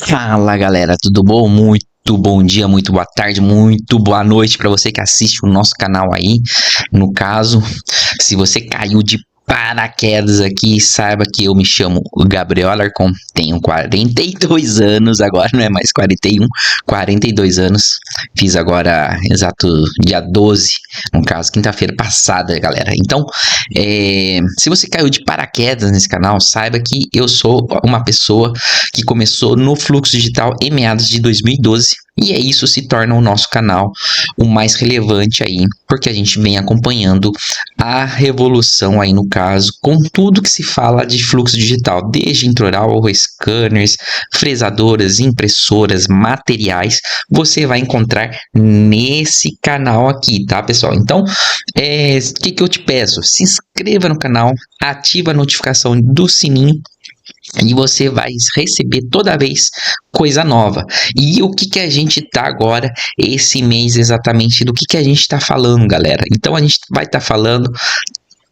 Fala galera, tudo bom? Muito bom dia, muito boa tarde, muito boa noite para você que assiste o nosso canal aí. No caso, se você caiu de paraquedas aqui, saiba que eu me chamo Gabriel Alarcon, tenho 42 anos, agora não é mais 41, 42 anos. Fiz agora exato dia 12, no caso, quinta-feira passada, galera. Então, se você caiu de paraquedas nesse canal, saiba que eu sou uma pessoa que começou no fluxo digital em meados de 2012. E é isso se torna o nosso canal o mais relevante aí, porque a gente vem acompanhando a revolução aí no caso, com tudo que se fala de fluxo digital, desde intraoral, scanners, fresadoras, impressoras, materiais, você vai encontrar nesse canal aqui, tá pessoal? Então, o que eu te peço? Se inscreva no canal, ativa a notificação do sininho, e você vai receber toda vez coisa nova. E o que a gente tá agora, esse mês exatamente, do que a gente tá falando, galera? Então a gente vai estar falando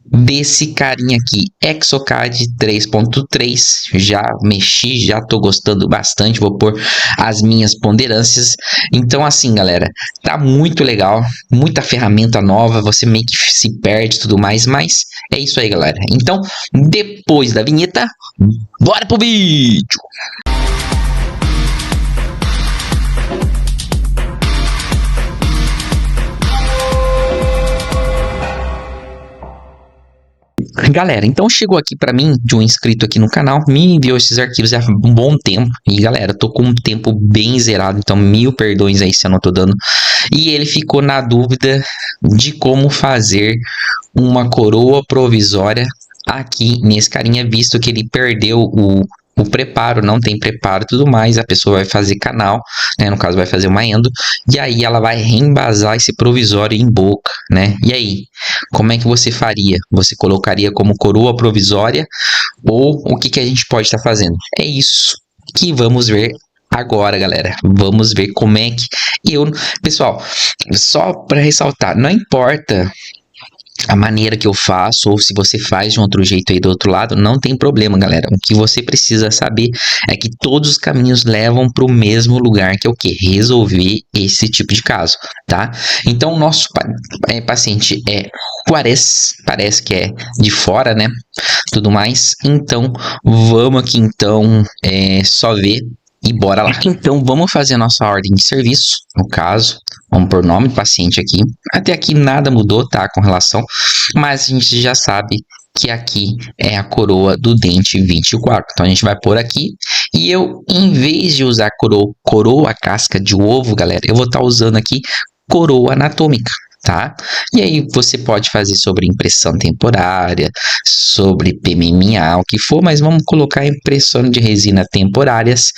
desse carinha aqui, Exocad 3.3, já mexi, já tô gostando bastante, vou pôr as minhas ponderâncias. Então assim, galera, tá muito legal, muita ferramenta nova, você meio que se perde e tudo mais, mas é isso aí, galera. Então, depois da vinheta, bora pro vídeo! Galera, então chegou aqui para mim de um inscrito aqui no canal, me enviou esses arquivos há um bom tempo. E galera, tô com um tempo bem zerado, então mil perdões aí se eu não tô dando. E ele ficou na dúvida de como fazer uma coroa provisória aqui nesse carinha, visto que ele perdeu o preparo, não tem preparo e tudo mais, a pessoa vai fazer canal, né, no caso vai fazer uma endo, e aí ela vai reembasar esse provisório em boca, né, e aí, como é que você faria? Você colocaria como coroa provisória, ou o que a gente pode estar fazendo? É isso que vamos ver agora, galera. Vamos ver como é que pessoal, só para ressaltar, não importa a maneira que eu faço, ou se você faz de um outro jeito aí do outro lado, não tem problema, galera. O que você precisa saber é que todos os caminhos levam para o mesmo lugar, que é o que? Resolver esse tipo de caso, tá? Então, o nosso paciente parece que é de fora, né? Tudo mais. Então, vamos aqui, então, só ver e bora lá. Então, vamos fazer a nossa ordem de serviço, no caso. Vamos por nome do paciente aqui. Até aqui nada mudou, tá? Com relação. Mas a gente já sabe que aqui é a coroa do dente 24. Então, a gente vai por aqui. E eu, em vez de usar coroa casca de ovo, galera, eu vou estar usando aqui coroa anatômica. Tá? E aí você pode fazer sobre impressão temporária, sobre PMMA, o que for, mas vamos colocar impressão de resina temporárias.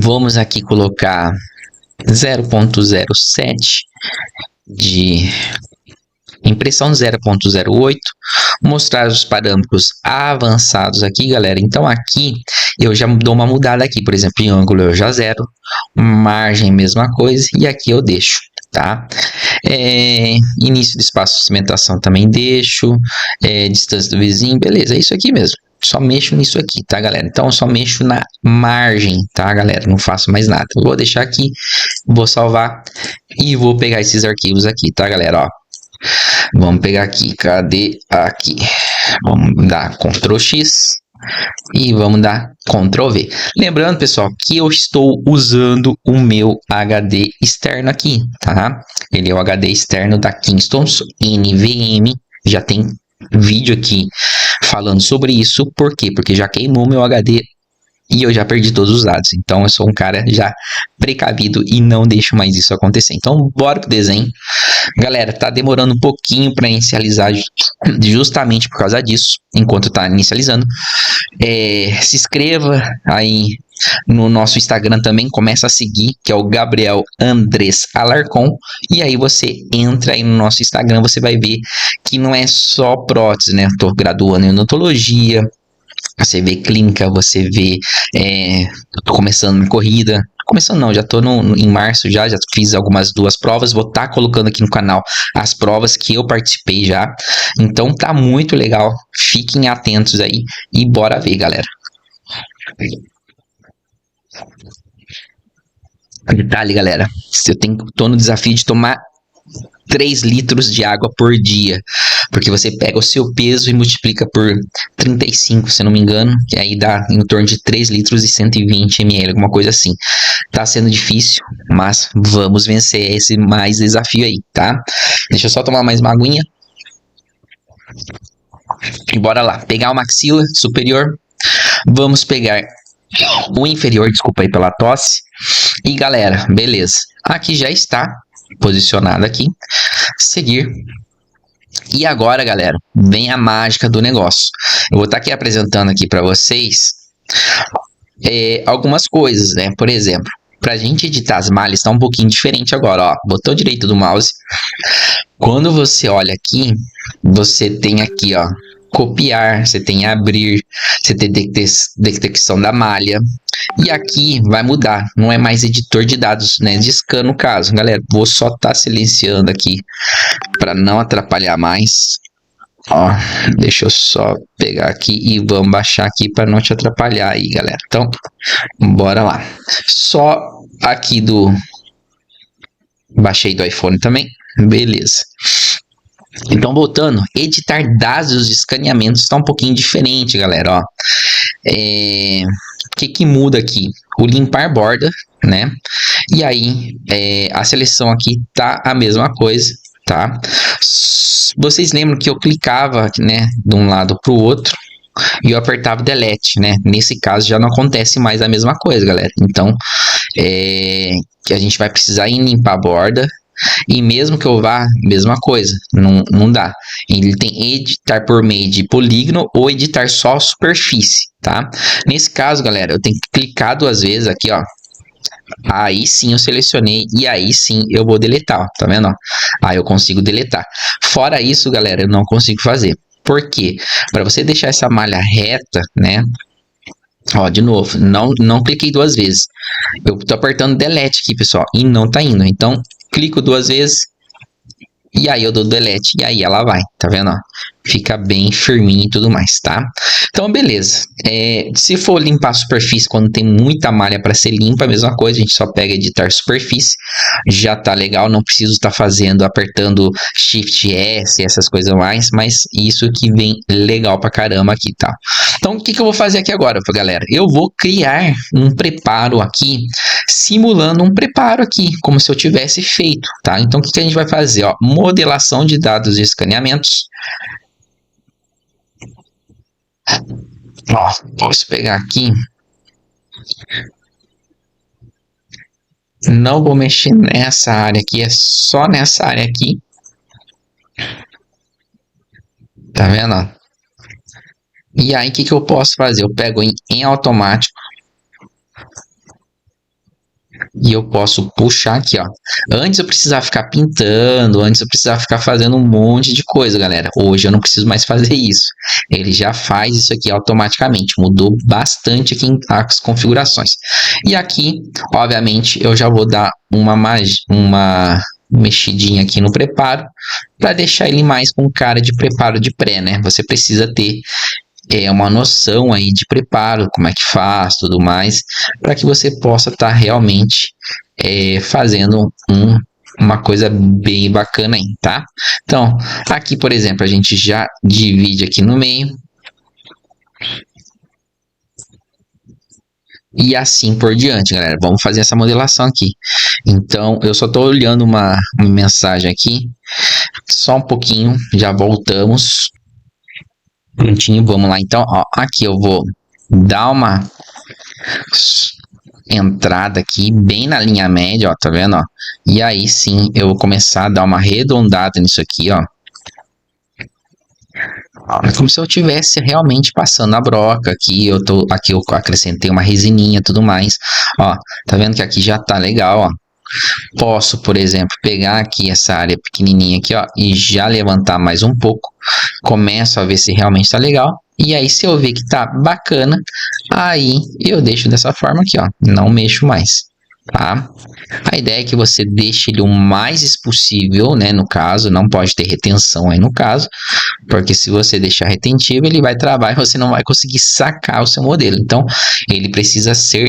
Vamos aqui colocar 0.07 de impressão, 0.08, mostrar os parâmetros avançados aqui, galera. Então aqui eu já dou uma mudada aqui, por exemplo, em ângulo eu já zero, margem mesma coisa, e aqui eu deixo, tá? Início do espaço de cimentação também deixo, distância do vizinho, beleza, é isso aqui mesmo. Só mexo nisso aqui, tá, galera? Então, eu só mexo na margem, tá, galera? Não faço mais nada. Vou deixar aqui, vou salvar e vou pegar esses arquivos aqui, tá, galera? Ó, vamos pegar aqui, cadê? Aqui. Vamos dar Ctrl X e vamos dar Ctrl V. Lembrando, pessoal, que eu estou usando o meu HD externo aqui, tá? Ele é o HD externo da Kingston NVM, já tem vídeo aqui falando sobre isso. Por quê? Porque já queimou meu HD e eu já perdi todos os dados. Então eu sou um cara já precavido e não deixo mais isso acontecer. Então bora pro desenho. Galera, tá demorando um pouquinho para inicializar justamente por causa disso, enquanto tá inicializando. Se inscreva aí no nosso Instagram também, começa a seguir, que é o Gabriel Andrés Alarcon, e aí você entra aí no nosso Instagram, você vai ver que não é só prótese, né? Tô graduando em odontologia, você vê clínica, você vê, eu tô começando em corrida, começando não, já tô em março já fiz algumas 2 provas, vou estar colocando aqui no canal as provas que eu participei já, então tá muito legal, fiquem atentos aí e bora ver, galera. Detalhe, galera, tô no desafio de tomar 3 litros de água por dia, porque você pega o seu peso e multiplica por 35, se eu não me engano, e aí dá em torno de 3 litros e 120 ml, alguma coisa assim. Tá sendo difícil, mas vamos vencer esse mais desafio aí, tá? Deixa eu só tomar mais uma aguinha. E bora lá, pegar uma axila superior, vamos pegar o inferior, desculpa aí pela tosse. E galera, beleza, aqui já está posicionado aqui, seguir. E agora, galera, vem a mágica do negócio. Eu vou estar aqui apresentando aqui para vocês algumas coisas, né? Por exemplo, para a gente editar as malhas está um pouquinho diferente agora, ó. Botão direito do mouse. Quando você olha aqui, você tem aqui, ó, copiar, você tem abrir, você tem detecção da malha. E aqui vai mudar, não é mais editor de dados, né? De scan no caso. Galera, vou só estar silenciando aqui para não atrapalhar mais. Ó, deixa eu só pegar aqui e vamos baixar aqui para não te atrapalhar aí, galera. Então, bora lá. Só aqui baixei do iPhone também. Beleza. Então, voltando, editar dados de escaneamento está um pouquinho diferente, galera, ó. O que muda aqui? O limpar borda, né? E aí, a seleção aqui tá a mesma coisa, tá? Vocês lembram que eu clicava, né, de um lado para o outro e eu apertava delete, né? Nesse caso já não acontece mais a mesma coisa, galera. Então, que a gente vai precisar ir limpar a borda. E mesmo que eu vá, mesma coisa, não dá. Ele tem editar por meio de polígono ou editar só superfície, tá? Nesse caso, galera, eu tenho que clicar 2 vezes aqui, ó. Aí sim eu selecionei e aí sim eu vou deletar, ó, tá vendo? Ó? Aí eu consigo deletar. Fora isso, galera, eu não consigo fazer. Por quê? Para você deixar essa malha reta, né? Ó, de novo, não cliquei 2 vezes. Eu tô apertando delete aqui, pessoal, e não tá indo. Então, clico 2 vezes e aí eu dou delete e aí ela vai, tá vendo? Ó? Fica bem firminho e tudo mais, tá? Então, beleza. Se for limpar a superfície quando tem muita malha para ser limpa, a mesma coisa, a gente só pega editar superfície, já tá legal, não preciso estar apertando Shift S, essas coisas mais, mas isso que vem legal pra caramba aqui, tá? Então, o que eu vou fazer aqui agora, galera? Eu vou criar um preparo aqui, simulando um preparo aqui, como se eu tivesse feito, tá? Então, o que a gente vai fazer? Ó, modelação de dados e escaneamentos. Ó, posso pegar aqui. Não vou mexer nessa área aqui, é só nessa área aqui. Tá vendo? E aí, o que eu posso fazer? Eu pego em automático. E eu posso puxar aqui, ó. Antes eu precisava ficar pintando, antes eu precisava ficar fazendo um monte de coisa, galera. Hoje eu não preciso mais fazer isso. Ele já faz isso aqui automaticamente. Mudou bastante aqui as configurações. E aqui, obviamente, eu já vou dar uma mexidinha aqui no preparo para deixar ele mais com cara de preparo de pré, né? Você precisa ter uma noção aí de preparo, como é que faz, tudo mais, para que você possa estar realmente fazendo uma coisa bem bacana aí, tá? Então, aqui, por exemplo, a gente já divide aqui no meio. E assim por diante, galera. Vamos fazer essa modelação aqui. Então, eu só estou olhando uma mensagem aqui. Só um pouquinho, já voltamos. Prontinho, vamos lá. Então, ó, aqui eu vou dar uma entrada aqui, bem na linha média, ó, tá vendo, ó? E aí sim, eu vou começar a dar uma arredondada nisso aqui, ó. É como se eu estivesse realmente passando a broca aqui, aqui eu acrescentei uma resininha e tudo mais. Ó, tá vendo que aqui já tá legal, ó. Posso, por exemplo, pegar aqui essa área pequenininha aqui, ó, e já levantar mais um pouco. Começo a ver se realmente está legal. E aí, se eu ver que tá bacana, aí eu deixo dessa forma aqui, ó. Não mexo mais, tá? A ideia é que você deixe ele o mais expulsível, né? No caso, não pode ter retenção aí no caso, porque se você deixar retentivo, ele vai travar e você não vai conseguir sacar o seu modelo. Então, ele precisa ser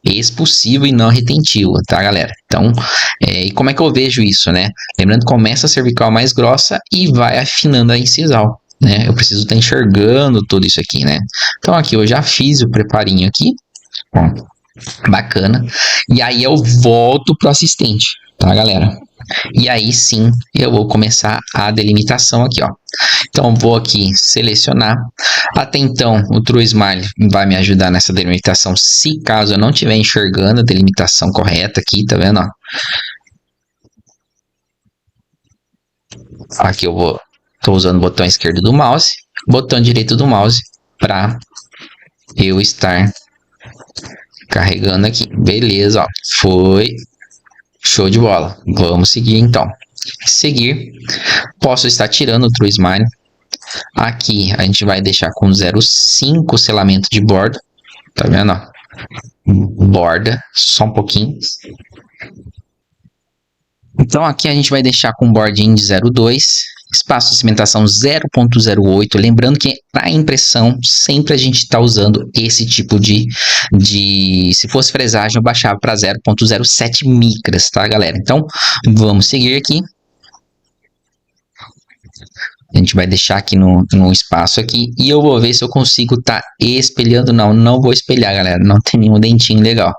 expulsivo e não retentivo, tá, galera? Então, e como é que eu vejo isso, né? Lembrando que começa a cervical mais grossa e vai afinando a incisal, né? Eu preciso estar enxergando tudo isso aqui, né? Então, aqui eu já fiz o preparinho aqui, ó, bacana. E aí eu volto pro assistente, tá, galera? E aí sim, eu vou começar a delimitação aqui, ó. Então, vou aqui selecionar. Até então, o True Smile vai me ajudar nessa delimitação, se caso eu não estiver enxergando a delimitação correta aqui, tá vendo, ó? Aqui tô usando o botão esquerdo do mouse, botão direito do mouse, para eu estar carregando aqui. Beleza, ó. Foi show de bola. Vamos seguir então. Seguir. Posso estar tirando o True Smile. Aqui a gente vai deixar com 0,5 selamento de borda. Tá vendo? Ó? Borda, só um pouquinho. Então aqui a gente vai deixar com bordinho de 0,2. Espaço de cimentação 0,08. Lembrando que para impressão, sempre a gente está usando esse tipo de. Se fosse fresagem, eu baixava para 0,07 micras, tá, galera? Então, vamos seguir aqui. A gente vai deixar aqui no espaço aqui. E eu vou ver se eu consigo estar espelhando. Não vou espelhar, galera. Não tem nenhum dentinho legal.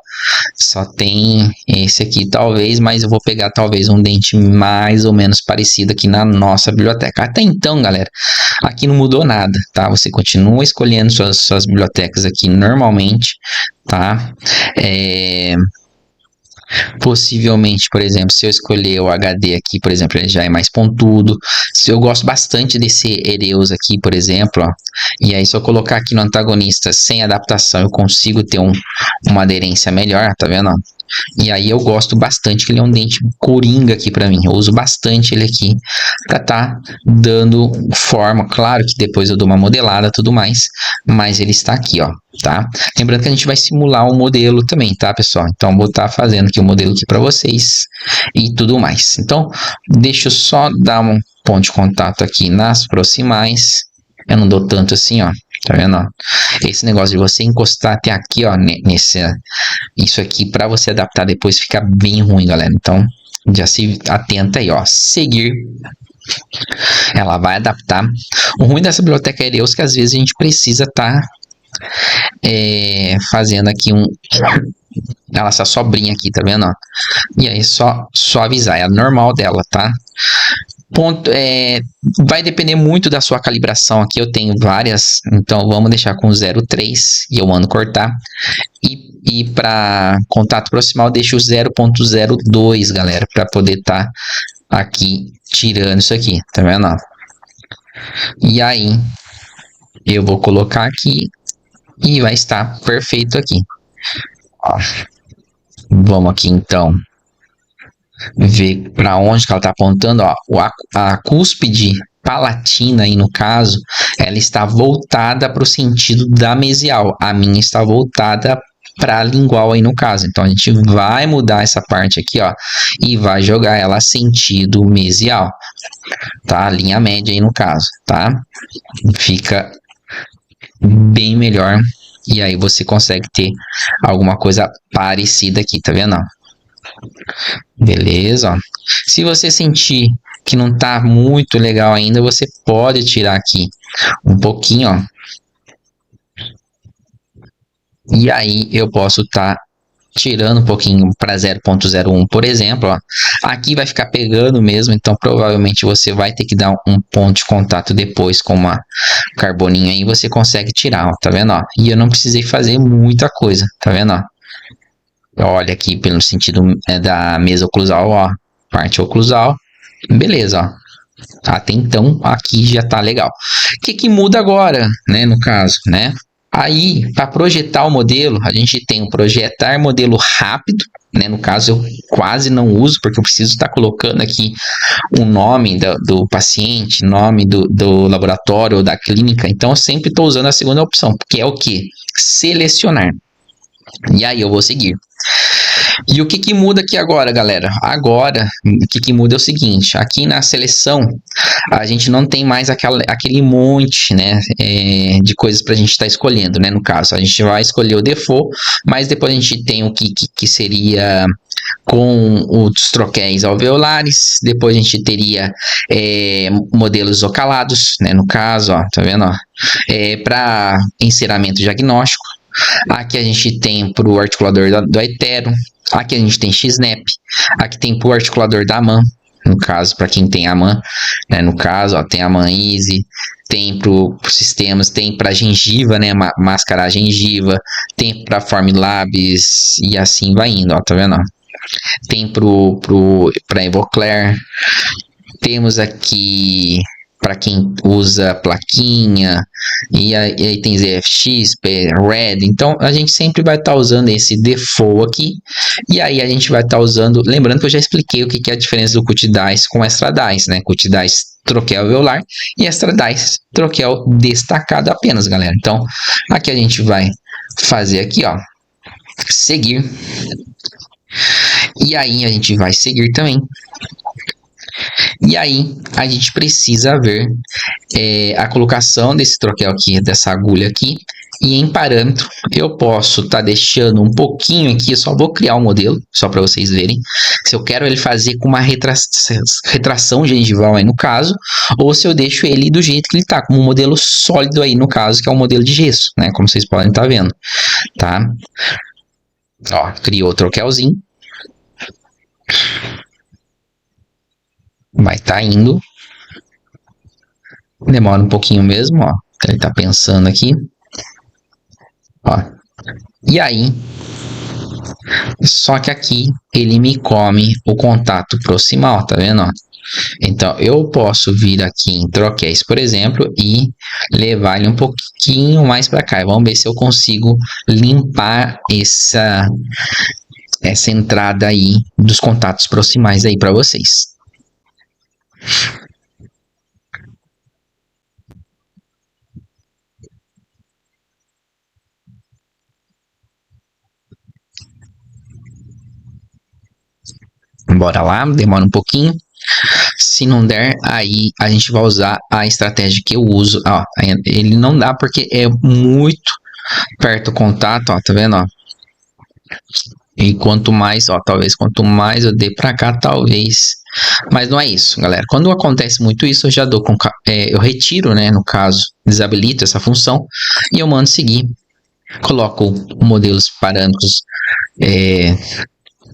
Só tem esse aqui, talvez. Mas eu vou pegar, talvez, um dente mais ou menos parecido aqui na nossa biblioteca. Até então, galera, aqui não mudou nada, tá? Você continua escolhendo suas bibliotecas aqui normalmente, tá? Possivelmente, por exemplo, se eu escolher o HD aqui, por exemplo, ele já é mais pontudo. Se eu gosto bastante desse Ereus aqui, por exemplo, ó, e aí se eu colocar aqui no antagonista sem adaptação, eu consigo ter uma aderência melhor, tá vendo? Ó? E aí eu gosto bastante, que ele é um dente coringa aqui pra mim. Eu uso bastante ele aqui pra tá dando forma. Claro que depois eu dou uma modelada e tudo mais, mas ele está aqui, ó, tá? Lembrando que a gente vai simular o modelo também, tá, pessoal? Então vou estar fazendo aqui o modelo aqui pra vocês e tudo mais. Então, deixa eu só dar um ponto de contato aqui nas proximais. Eu não dou tanto assim, ó. Tá vendo, ó? Esse negócio de você encostar até aqui, ó, isso aqui, para você adaptar depois fica bem ruim, galera. Então, já se atenta aí, ó. Seguir. Ela vai adaptar. O ruim dessa biblioteca Ereus é que às vezes a gente precisa estar fazendo aqui essa sobrinha aqui, tá vendo, ó? E aí só avisar, é a normal dela, tá? Vai depender muito da sua calibração. Aqui eu tenho várias, então vamos deixar com 0,3 e eu mando cortar. E para contato proximal, deixo 0,02, galera, para poder estar aqui tirando isso aqui, tá vendo? Ó? E aí eu vou colocar aqui e vai estar perfeito aqui. Ó. Vamos aqui então ver para onde que ela está apontando, ó. A cúspide palatina aí no caso, ela está voltada para o sentido da mesial. A minha está voltada para a lingual aí no caso. Então a gente vai mudar essa parte aqui, ó, e vai jogar ela sentido mesial, tá? Linha média aí no caso, tá? Fica bem melhor e aí você consegue ter alguma coisa parecida aqui, tá vendo? Beleza, ó. Se você sentir que não tá muito legal ainda, você pode tirar aqui um pouquinho, ó. E aí eu posso estar tirando um pouquinho para 0,01, por exemplo, ó. Aqui vai ficar pegando mesmo, então provavelmente você vai ter que dar um ponto de contato depois com uma carboninha aí, você consegue tirar, ó, tá vendo, ó? E eu não precisei fazer muita coisa, tá vendo, ó? Olha aqui pelo sentido da mesa oclusal, ó, parte oclusal, beleza, ó. Até então aqui já tá legal. O que muda agora, né, no caso, né? Aí, para projetar o modelo, a gente tem o projetar modelo rápido, né? No caso, eu quase não uso, porque eu preciso estar colocando aqui o nome do paciente, nome do laboratório ou da clínica. Então, eu sempre estou usando a segunda opção, que é o quê? Selecionar. E aí, eu vou seguir. E o que que muda aqui agora, galera? Agora, o que que muda é o seguinte, aqui na seleção, a gente não tem mais aquele monte, né, de coisas para a gente estar escolhendo, né, no caso. A gente vai escolher o default, mas depois a gente tem o que seria com os troquéis alveolares, depois a gente teria modelos ocalados, né, no caso, ó, tá vendo, ó, para enceramento diagnóstico. Aqui a gente tem para o articulador do Itero, aqui a gente tem XNAP, aqui tem para o articulador da AMAN, no caso, para quem tem AMAN, né, no caso, ó, tem a AMAN Easy, tem para os sistemas, tem para gengiva, né, mascarar a gengiva, tem para Formlabs e assim vai indo, ó, tá vendo? Ó? Tem para Evoclair, temos aqui para quem usa plaquinha, e aí tem ZFX, Red, então a gente sempre vai estar usando esse default aqui, e aí a gente vai estar usando, lembrando que eu já expliquei o que é a diferença do Cut Dice com Extra Dice, né, Cut Dice troquel alveolar e Extra Dice troquel destacado apenas, galera. Então aqui a gente vai fazer aqui, ó, seguir, e aí a gente vai seguir também. E aí a gente precisa ver a colocação desse troquel aqui, dessa agulha aqui, e em parâmetro eu posso estar deixando um pouquinho aqui, eu só vou criar um modelo, só para vocês verem, se eu quero ele fazer com uma retração gengival aí no caso, ou se eu deixo ele do jeito que ele tá, como um modelo sólido aí no caso, que é um modelo de gesso, né, como vocês podem estar vendo, tá? Ó, criou o troquelzinho. Vai estar indo. Demora um pouquinho mesmo, ó. Ele tá pensando aqui. Ó. E aí, só que aqui ele me come o contato proximal, tá vendo? Ó? Então, eu posso vir aqui em troquéis, por exemplo, e levar ele um pouquinho mais para cá. Vamos ver se eu consigo limpar essa entrada aí dos contatos proximais aí para vocês. Bora lá, demora um pouquinho. Se não der, aí a gente vai usar a estratégia que eu uso. Ó, ele não dá porque é muito perto o contato, ó, tá vendo? Ó? E quanto mais, ó, talvez quanto mais eu dê pra cá, talvez. Mas não é isso, galera. Quando acontece muito isso, eu já dou eu retiro, né, no caso, desabilito essa função e eu mando seguir. Coloco modelos parâmetros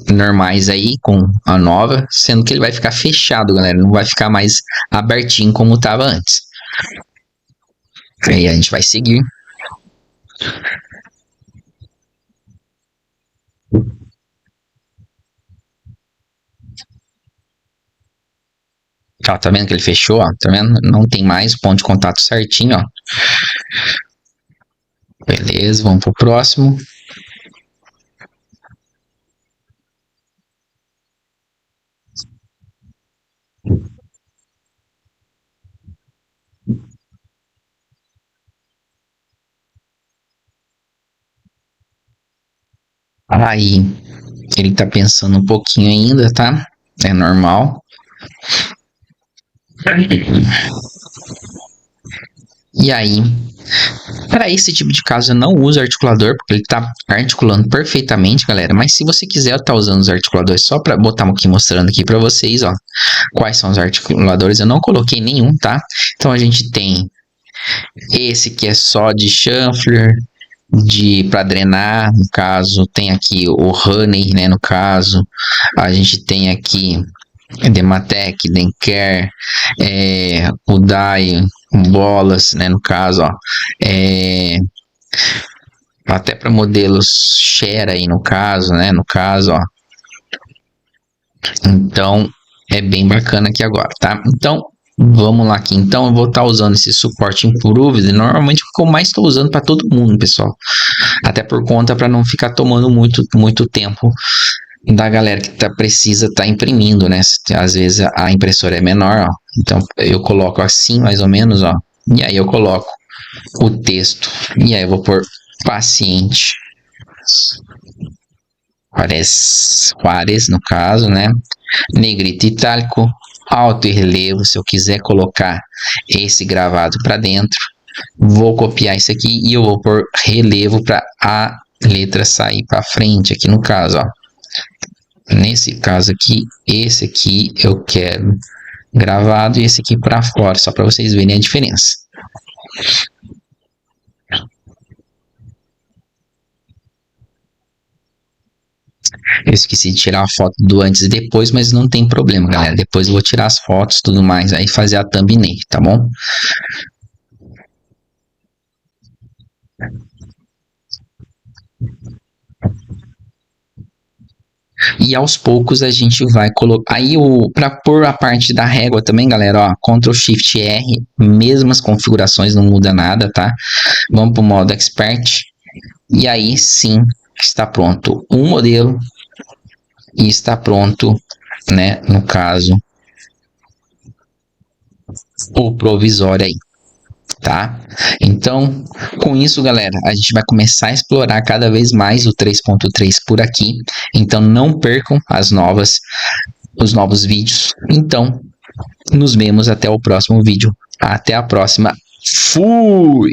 normais aí com a nova, sendo que ele vai ficar fechado, galera, não vai ficar mais abertinho como estava antes. Aí a gente vai seguir. Ó, tá vendo que ele fechou, ó? Tá vendo? Não tem mais o ponto de contato certinho, ó. Beleza, vamos pro próximo. Aí, ele tá pensando um pouquinho ainda, tá? É normal. E aí, para esse tipo de caso, eu não uso articulador, porque ele tá articulando perfeitamente, galera. Mas se você quiser estar usando os articuladores só para botar aqui, mostrando aqui para vocês, ó, quais são os articuladores, eu não coloquei nenhum, tá? Então a gente tem esse que é só de chanfler, para drenar, no caso, tem aqui o Honey, né, no caso, a gente tem aqui Dematec, Denker, o Dai, bolas, né, no caso, ó, até para modelos share aí no caso, né, no caso, ó. Então, é bem bacana aqui agora, tá? Então, vamos lá aqui. Então, eu vou estar usando esse suporte improved, normalmente o que eu mais estou usando para todo mundo, pessoal. Até por conta para não ficar tomando muito tempo da galera que precisa estar imprimindo, né? Às vezes a impressora é menor, ó. Então eu coloco assim, mais ou menos, ó. E aí eu coloco o texto. E aí eu vou pôr paciente. Juárez, no caso, né? Negrito itálico, alto e relevo. Se eu quiser colocar esse gravado para dentro, vou copiar isso aqui e eu vou pôr relevo para a letra sair para frente aqui no caso, ó. Nesse caso aqui, esse aqui eu quero gravado e esse aqui para fora, só para vocês verem a diferença. Eu esqueci de tirar a foto do antes e depois, mas não tem problema, galera. Depois eu vou tirar as fotos e tudo mais, aí fazer a thumbnail, tá bom? E aos poucos a gente vai colocar. Aí, para pôr a parte da régua também, galera, ó, Ctrl Shift R, mesmas configurações, não muda nada, tá? Vamos para o modo Expert. E aí sim está pronto um modelo e está pronto, né? No caso, o provisório aí, tá? Então, com isso, galera, a gente vai começar a explorar cada vez mais o 3.3 por aqui. Então, não percam os novos vídeos. Então, nos vemos até o próximo vídeo. Até a próxima. Fui!